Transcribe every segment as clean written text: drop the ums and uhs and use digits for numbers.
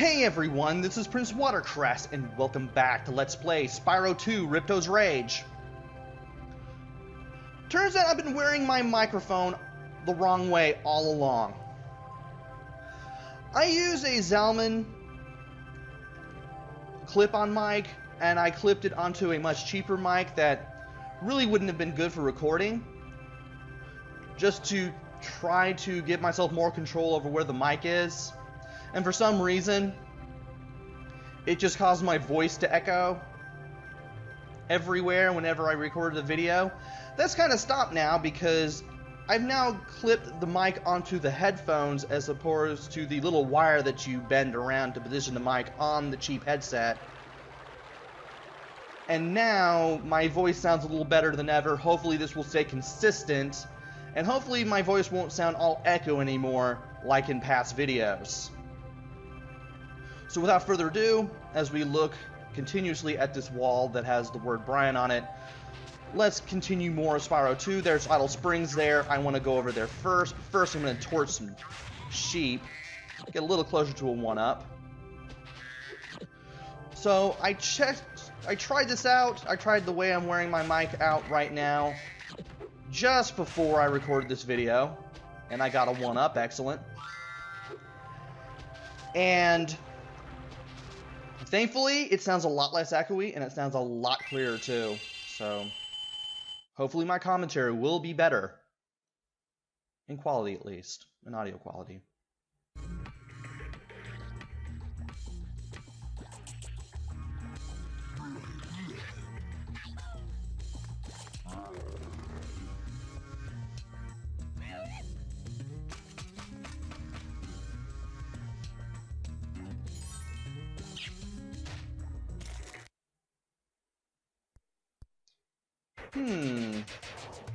Hey everyone, this is PrinceWatercress, and welcome back to Let's Play Spyro 2 Ripto's Rage. Turns out I've been wearing my microphone the wrong way all along. I use a Zalman clip-on mic, and I clipped it onto a much cheaper mic that really wouldn't have been good for recording, just to try to give myself more control over where the mic is. And for some reason, it just caused my voice to echo everywhere whenever I recorded a video. That's kind of stopped now because I've now clipped the mic onto the headphones as opposed to the little wire that you bend around to position the mic on the cheap headset. And now my voice sounds a little better than ever. Hopefully this will stay consistent, and hopefully my voice won't sound all echo anymore like in past videos. So without further ado, as we look continuously at this wall that has the word Brian on it, let's continue more of Spyro 2. There's Idle Springs there. I want to go over there first. First, I'm going to torch some sheep. Get a little closer to a 1-up. So I tried this out. I tried the way I'm wearing my mic out right now just before I recorded this video, and I got a 1-up. Excellent. And thankfully, it sounds a lot less echoey, and it sounds a lot clearer, too. So, hopefully my commentary will be better. In quality, at least. In audio quality.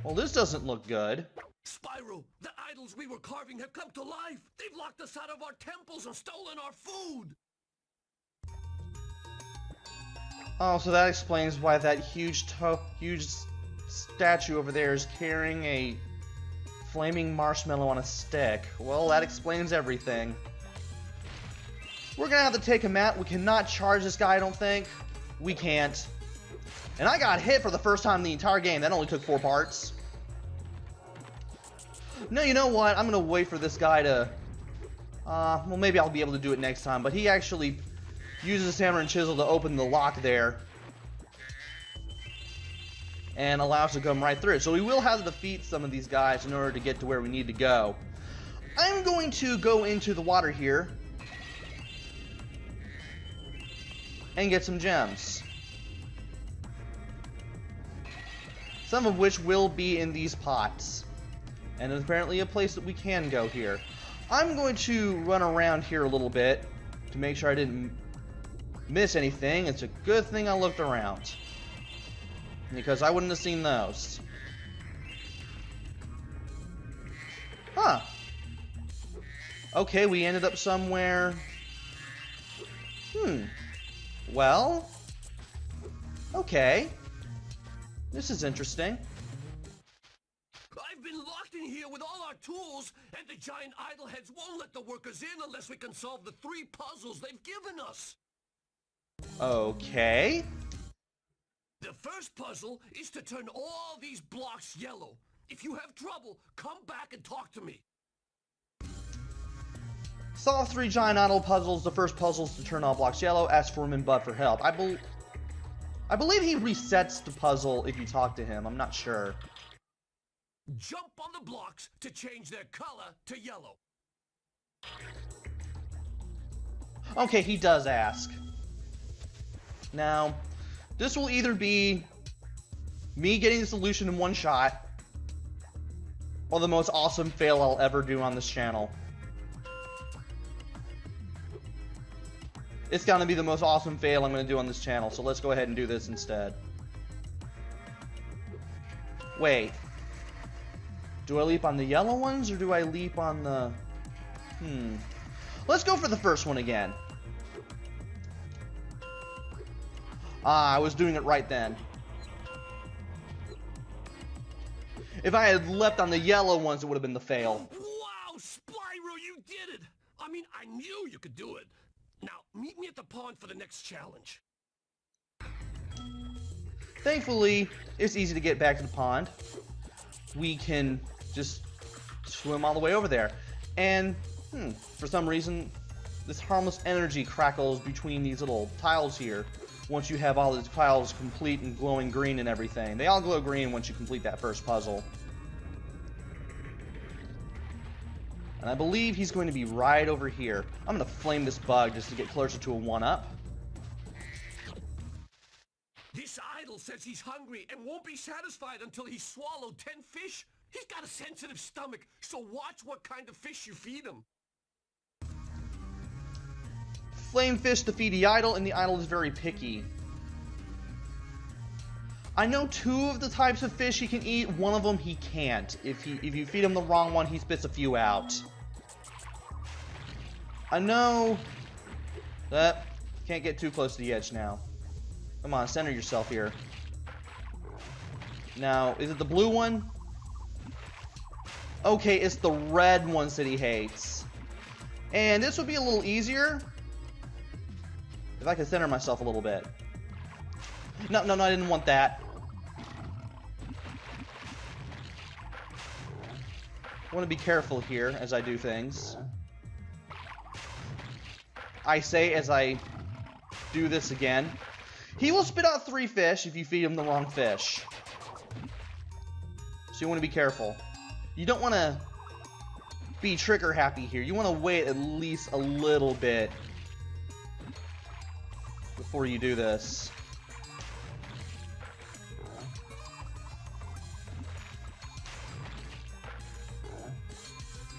Well, this doesn't look good. Spyro, the idols we were carving have come to life. They've locked us out of our temples and stolen our food. Oh, so that explains why that huge statue over there is carrying a flaming marshmallow on a stick. Well, that explains everything. We're gonna have to take him out. We cannot charge this guy, I don't think. We can't. And I got hit for the first time in the entire game. That only took 4 parts. No, you know what? I'm going to wait for this guy to... well, maybe I'll be able to do it next time. But he actually uses hammer and chisel to open the lock there. And allows us to come right through it. So we will have to defeat some of these guys in order to get to where we need to go. I'm going to go into the water here. And get some gems. Some of which will be in these pots. And there's apparently a place that we can go here. I'm going to run around here a little bit to make sure I didn't miss anything. It's a good thing I looked around, because I wouldn't have seen those. Huh. Okay, we ended up somewhere. Well. Okay. This is interesting. I've been locked in here with all our tools, and the giant idol heads won't let the workers in unless we can solve the 3 puzzles they've given us. Okay. The first puzzle is to turn all these blocks yellow. If you have trouble, come back and talk to me. Solve 3 giant idol puzzles. The first puzzle is to turn all blocks yellow. Ask for him and Bud for help. I believe he resets the puzzle if you talk to him. I'm not sure. Jump on the blocks to change their color to yellow. Okay, he does ask. Now, this will either be me getting the solution in 1 shot, or the most awesome fail I'll ever do on this channel. It's gonna be the most awesome fail I'm gonna do on this channel, so let's go ahead and do this instead. Wait. Do I leap on the yellow ones, or do I leap on the... Let's go for the first one again. Ah, I was doing it right then. If I had leapt on the yellow ones, it would have been the fail. Wow, Spyro, you did it! I mean, I knew you could do it. Now, Meet me at the pond for the next challenge. Thankfully, it's easy to get back to the pond. We can just swim all the way over there. And, for some reason, this harmless energy crackles between these little tiles here. Once you have all the tiles complete and glowing green and everything. They all glow green once you complete that first puzzle. And I believe he's going to be right over here. I'm going to flame this bug just to get closer to a 1-up. This idol says he's hungry and won't be satisfied until he's swallowed 10 fish. He's got a sensitive stomach, so watch what kind of fish you feed him. Flame fish to feed the idol, and the idol is very picky. I know 2 of the types of fish he can eat. One of them he can't. If you feed him the wrong one, he spits a few out. I know that can't get too close to the edge now. Come on, center yourself here. Now, is it the blue one? Okay, it's the red ones that he hates. And this would be a little easier if I could center myself a little bit. No, I didn't want that. I want to be careful here as I do things. I say as I do this again. He will spit out 3 fish if you feed him the wrong fish. So you want to be careful. You don't want to be trigger happy here. You want to wait at least a little bit before you do this.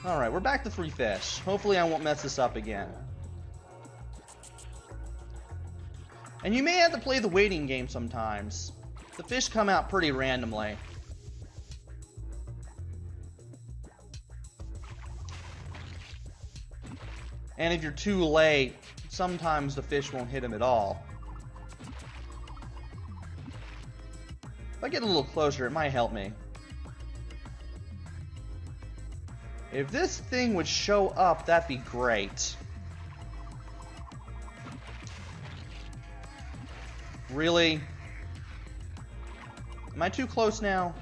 Alright, we're back to 3 fish. Hopefully I won't mess this up again. And you may have to play the waiting game sometimes. The fish come out pretty randomly. And if you're too late, sometimes the fish won't hit him at all. If I get a little closer, it might help me. If this thing would show up, that'd be great. Really? Am I too close now?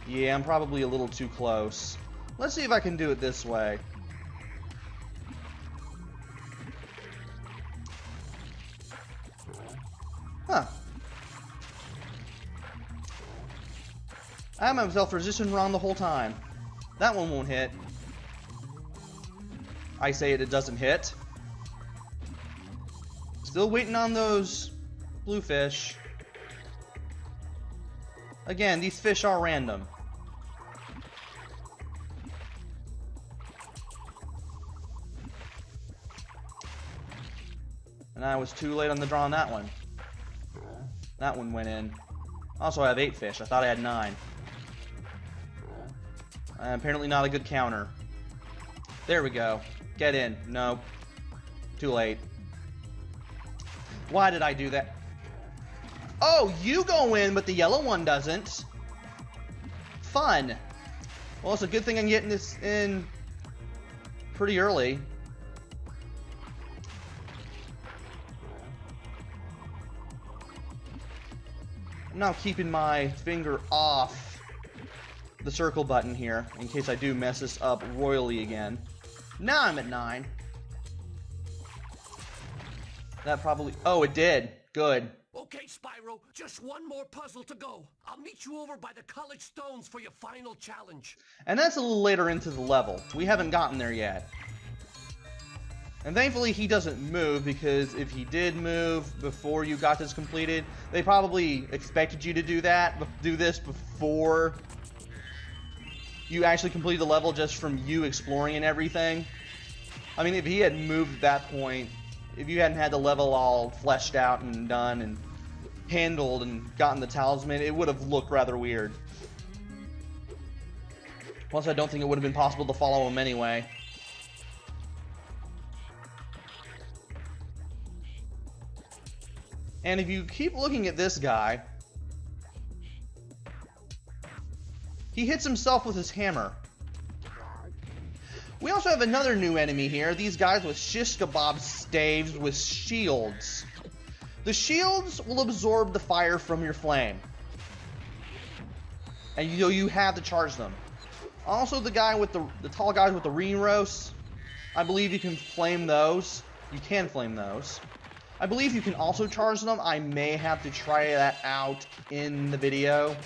Yeah, I'm probably a little too close. Let's see if I can do it this way. Huh. I have myself positioned wrong the whole time. That one won't hit. I say it doesn't hit. Still waiting on those blue fish. Again, these fish are random. And I was too late on the draw on that one. That one went in. Also, I have 8 fish. I thought I had 9. Apparently not a good counter. There we go. Get in. Nope. Too late. Why did I do that? Oh, you go in, but the yellow one doesn't. Fun. Well, it's a good thing I'm getting this in pretty early. I'm now keeping my finger off the circle button here, in case I do mess this up royally again. Now I'm at 9. That probably... Oh, it did. Good. Okay, Spyro, just one more puzzle to go. I'll meet you over by the college stones for your final challenge. And that's a little later into the level. We haven't gotten there yet. And thankfully he doesn't move, because if he did move before you got this completed, they probably expected you to do this before you actually completed the level, just from you exploring and everything. I mean, if he had moved at that point, if you hadn't had the level all fleshed out and done and handled and gotten the talisman, it would have looked rather weird. Plus, I don't think it would have been possible to follow him anyway. And if you keep looking at this guy, he hits himself with his hammer. We also have another new enemy here. These guys with shish kebab staves with shields. The shields will absorb the fire from your flame. And you have to charge them. Also, the guy with the tall guys with the green roasts, I believe you can flame those. You can flame those. I believe you can also charge them. I may have to try that out in the video.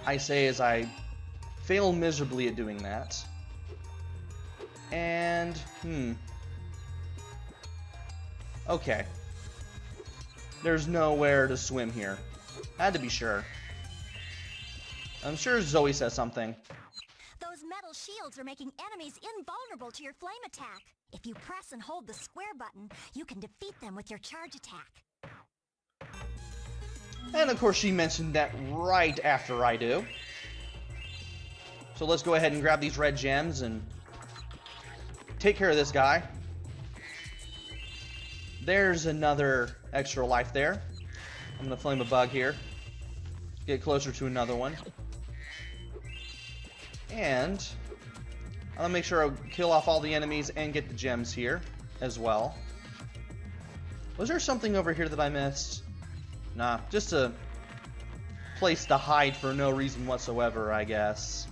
I say as I fail miserably at doing that. And, okay. There's nowhere to swim here. Had to be sure. I'm sure Zoe says something. Those metal shields are making enemies invulnerable to your flame attack. If you press and hold the square button, you can defeat them with your charge attack. And of course she mentioned that right after I do. So let's go ahead and grab these red gems and take care of this guy. There's another extra life there. I'm gonna flame a bug here. Get closer to another one. And I'm gonna make sure I kill off all the enemies and get the gems here as well. Was there something over here that I missed? Nah, just a place to hide for no reason whatsoever, I guess.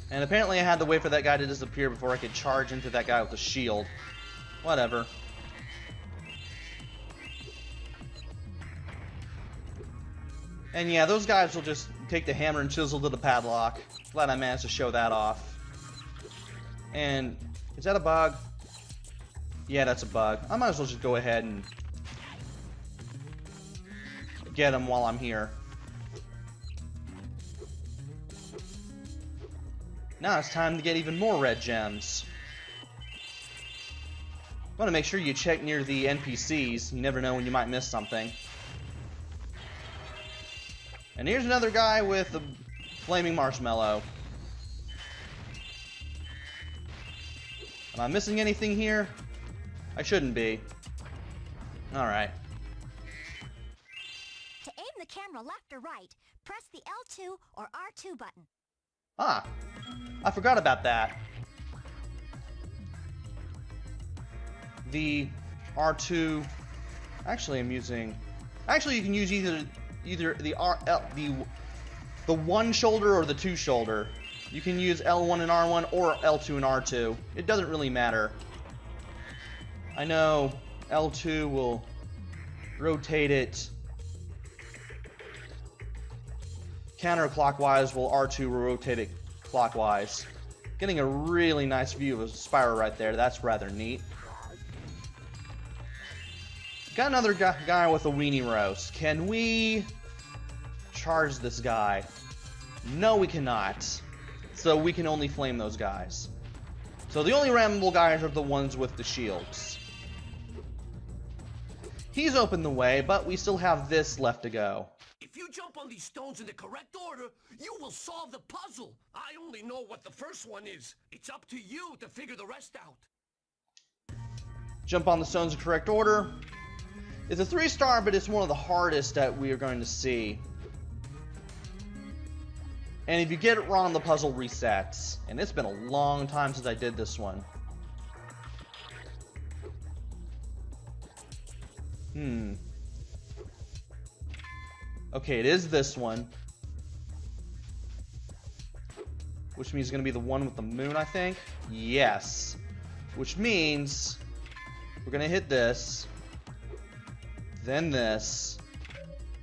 And apparently I had to wait for that guy to disappear before I could charge into that guy with the shield. Whatever. And yeah, those guys will just take the hammer and chisel to the padlock. Glad I managed to show that off. And is that a bug? Yeah, that's a bug. I might as well just go ahead and get him while I'm here. Now it's time to get even more red gems. Want to make sure you check near the NPCs. You never know when you might miss something. And here's another guy with a flaming marshmallow. Am I missing anything here? I shouldn't be. Alright. To aim the camera left or right, press the L2 or R2 button. Ah, I forgot about that. The R2. Actually, I'm using. Actually, you can use either the one shoulder or the two shoulder. You can use L1 and R1 or L2 and R2. It doesn't really matter. I know L2 will rotate it counterclockwise, while R2 will rotate it clockwise. Getting a really nice view of Spyro right there. That's rather neat. Got another guy with a weenie roast. Can we charge this guy? No, we cannot. So we can only flame those guys. So the only rammable guys are the ones with the shields. He's opened the way, but we still have this left to go. If you jump on these stones in the correct order, you will solve the puzzle. I only know what the first one is. It's up to you to figure the rest out. Jump on the stones in correct order. It's a 3-star, but it's one of the hardest that we are going to see. And if you get it wrong, the puzzle resets. And it's been a long time since I did this one. Okay, it is this one. Which means it's going to be the one with the moon, I think. Yes. Which means we're going to hit this. Then this.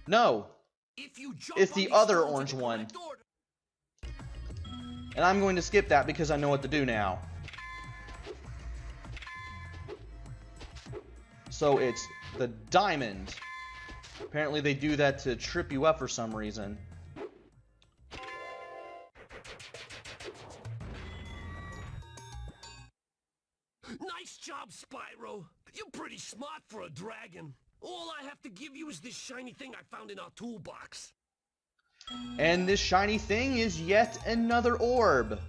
No. It's the other orange one. And I'm going to skip that because I know what to do now. So it's the diamond. Apparently they do that to trip you up for some reason. Nice job, Spyro. You're pretty smart for a dragon. All I have to give you is this shiny thing I found in our toolbox. And this shiny thing is yet another orb.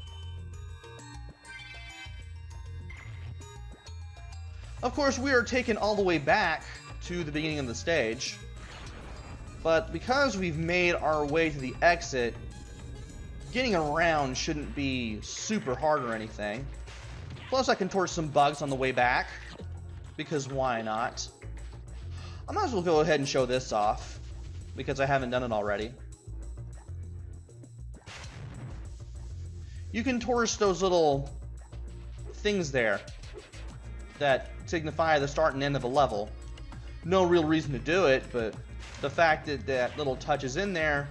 Of course, we are taken all the way back to the beginning of the stage. But because we've made our way to the exit, getting around shouldn't be super hard or anything. Plus I can torch some bugs on the way back, because why not? I might as well go ahead and show this off, because I haven't done it already. You can torch those little things there that signify the start and end of a level. No real reason to do it, but the fact that that little touch is in there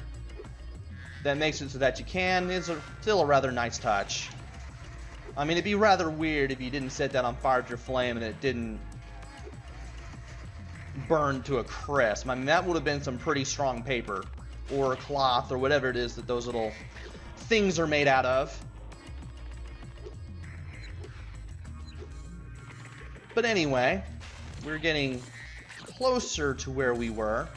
that makes it so that you can is still a rather nice touch. I mean, it'd be rather weird if you didn't set that on fire with your flame and it didn't burn to a crisp. I mean, that would have been some pretty strong paper or cloth or whatever it is that those little things are made out of. But anyway, we're getting closer to where we were.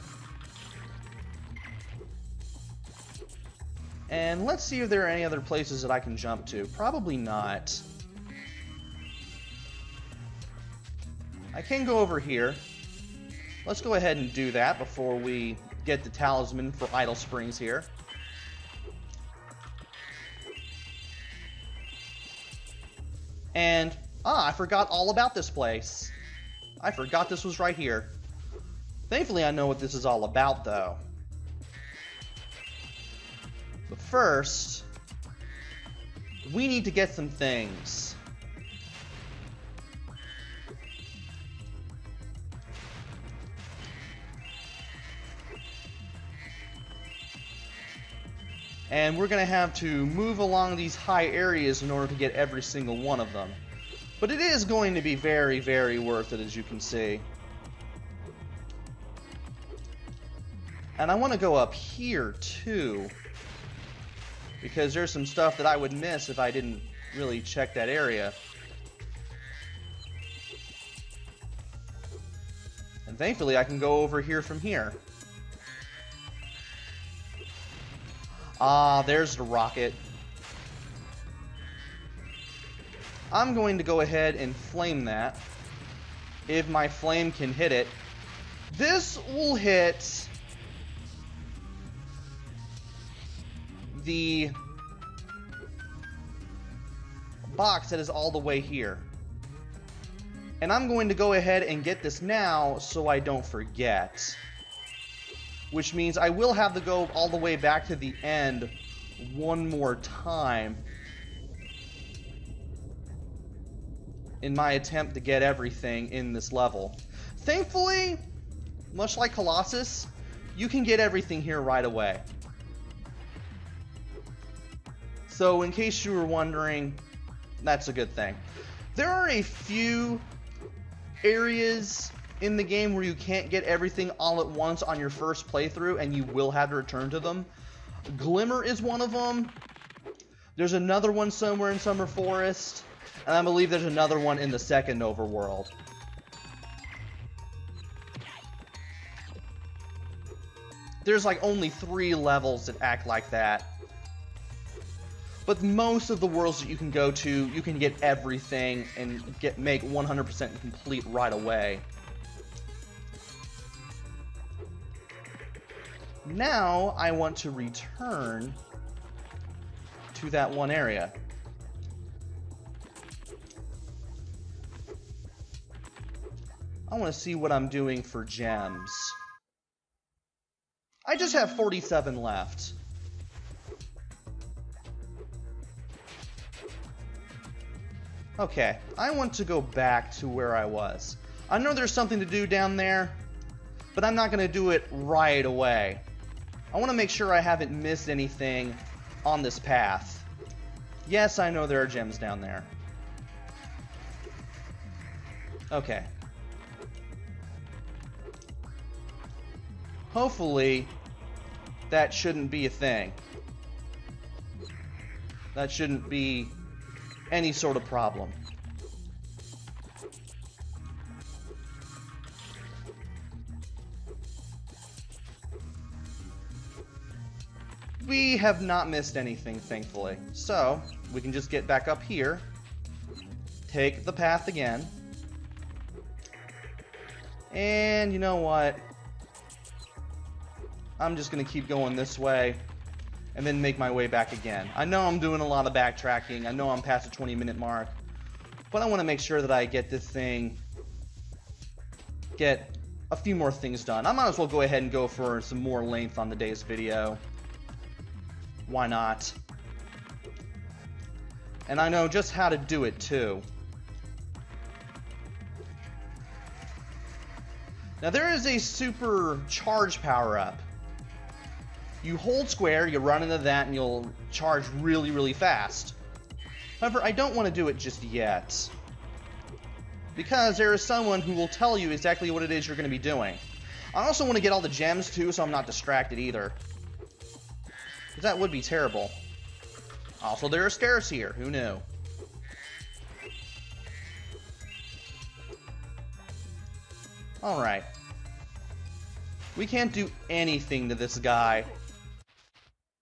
And let's see if there are any other places that I can jump to. Probably not. I can go over here. Let's go ahead and do that before we get the talisman for Idle Springs here. And, I forgot all about this place. I forgot this was right here. Thankfully, I know what this is all about, though. But first, we need to get some things. And we're going to have to move along these high areas in order to get every single one of them. But it is going to be very, very worth it, as you can see. And I want to go up here, too. Because there's some stuff that I would miss if I didn't really check that area. And thankfully, I can go over here from here. Ah, there's the rocket. I'm going to go ahead and flame that. If my flame can hit it. This will hit the box that is all the way here. And I'm going to go ahead and get this now so I don't forget. Which means I will have to go all the way back to the end one more time in my attempt to get everything in this level. Thankfully, much like Colossus, you can get everything here right away. So in case you were wondering, that's a good thing. There are a few areas in the game where you can't get everything all at once on your first playthrough and you will have to return to them. Glimmer is one of them. There's another one somewhere in Summer Forest. And I believe there's another one in the second overworld. There's like only 3 levels that act like that. But most of the worlds that you can go to, you can get everything and make 100% complete right away. Now I want to return to that one area. I want to see what I'm doing for gems. I just have 47 left. Okay, I want to go back to where I was. I know there's something to do down there, but I'm not going to do it right away. I want to make sure I haven't missed anything on this path. Yes, I know there are gems down there. Okay. Hopefully, that shouldn't be a thing. That shouldn't be any sort of problem. We have not missed anything, thankfully. So, we can just get back up here, take the path again, and you know what? I'm just going to keep going this way and then make my way back again. I know I'm doing a lot of backtracking. I know I'm past the 20-minute mark. But I want to make sure that I get this thing, get a few more things done. I might as well go ahead and go for some more length on the day's video. Why not? And I know just how to do it too. Now there is a super charge power-up. You hold square, you run into that, and you'll charge really, really fast. However, I don't want to do it just yet, because there is someone who will tell you exactly what it is you're going to be doing. I also want to get all the gems too, so I'm not distracted either, because that would be terrible. Also, there are stairs here. Who knew? Alright. We can't do anything to this guy.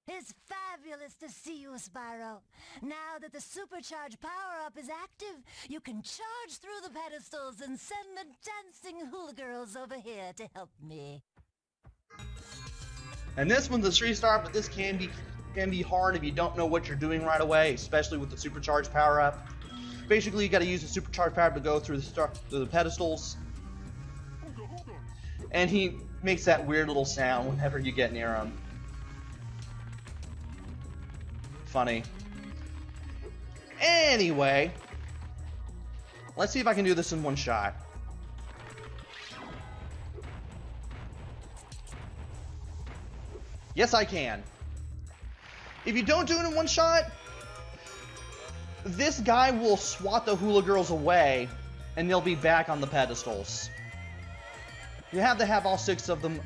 It's fabulous to see you, Spyro. Now that the supercharged power-up is active, you can charge through the pedestals and send the dancing hula girls over here to help me. And this one's a 3-star, but this can be hard if you don't know what you're doing right away, especially with the supercharged power-up. Basically, you got to use the supercharged power-up to go through the pedestals. And he makes that weird little sound whenever you get near him. Funny. Anyway, let's see if I can do this in one shot. Yes, I can. If you don't do it in one shot, this guy will swat the hula girls away, and they'll be back on the pedestals. You have to have all 6 of them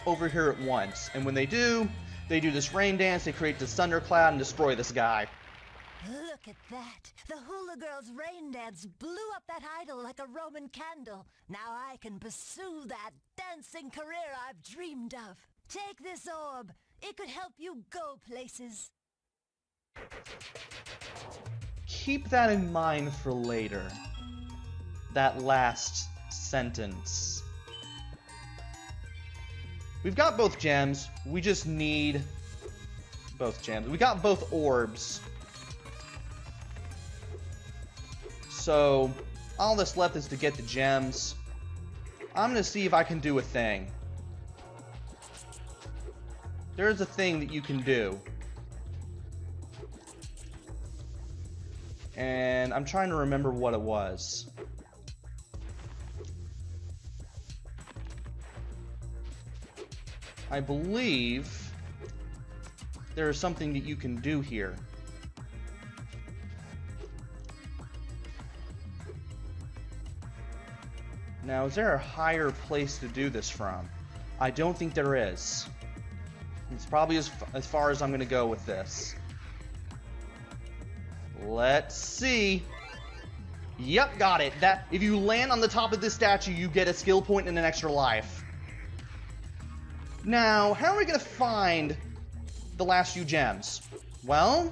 over here at once, and when they do this rain dance, they create this thundercloud and destroy this guy. Look at that! The hula girls' rain dance blew up that idol like a Roman candle. Now I can pursue that dancing career I've dreamed of. Take this orb. It could help you go places. Keep that in mind for later. That last sentence. We've got both gems. We just need both gems. We got both orbs. So all that's left is to get the gems. I'm going to see if I can do a thing. There's a thing that you can do. And I'm trying to remember what it was. I believe there is something that you can do here. Now, is there a higher place to do this from? I don't think there is. It's probably as far as I'm going to go with this. Let's see. Yep, got it. That if you land on the top of this statue, you get a skill point and an extra life. Now, how are we going to find the last few gems? Well,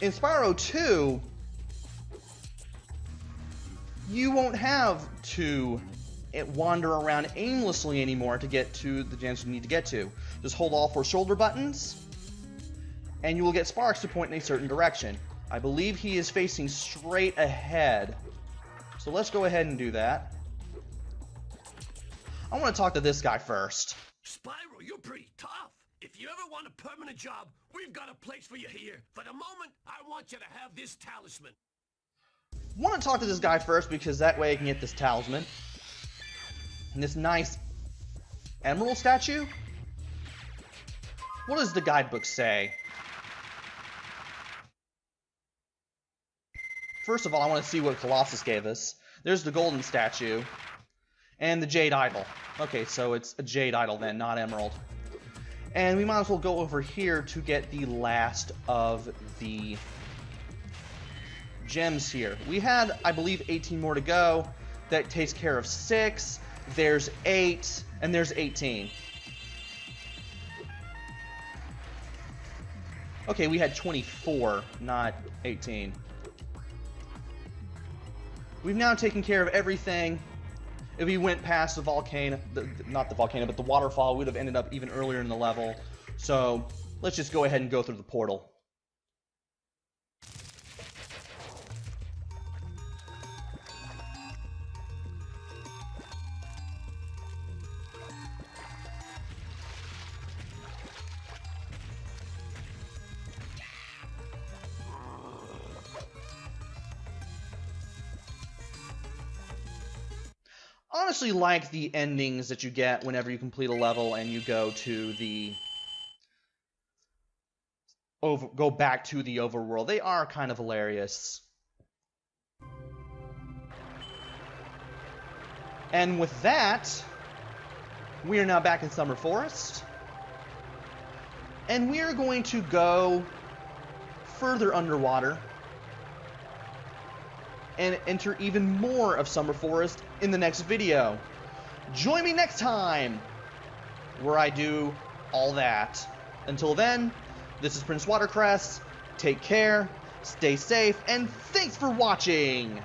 in Spyro 2, you won't have to wander around aimlessly anymore to get to the gems you need to get to. Just hold all 4 shoulder buttons, and you will get sparks to point in a certain direction. I believe he is facing straight ahead. So let's go ahead and do that. I want to talk to this guy first. Spyro, you're pretty tough. If you ever want a permanent job, we've got a place for you here. For the moment, I want you to have this talisman. I want to talk to this guy first because that way I can get this talisman. And this nice emerald statue? What does the guidebook say? First of all, I want to see what Colossus gave us. There's the golden statue. And the jade idol. Okay, so it's a jade idol then, not emerald. And we might as well go over here to get the last of the gems here. We had, I believe, 18 more to go. That takes care of 6. There's 8. And there's 18. Okay, we had 24, not 18. We've now taken care of everything. If we went past the volcano, not the volcano, but the waterfall, we would have ended up even earlier in the level. So let's just go ahead and go through the portal. Honestly, like the endings that you get whenever you complete a level and you go to the go back to the overworld. They are kind of hilarious. And with that, we are now back in Summer Forest, and we are going to go further underwater and enter even more of Summer Forest in the next video. Join me next time where I do all that. Until then, this is PrinceWatercress. Take care, stay safe, and thanks for watching!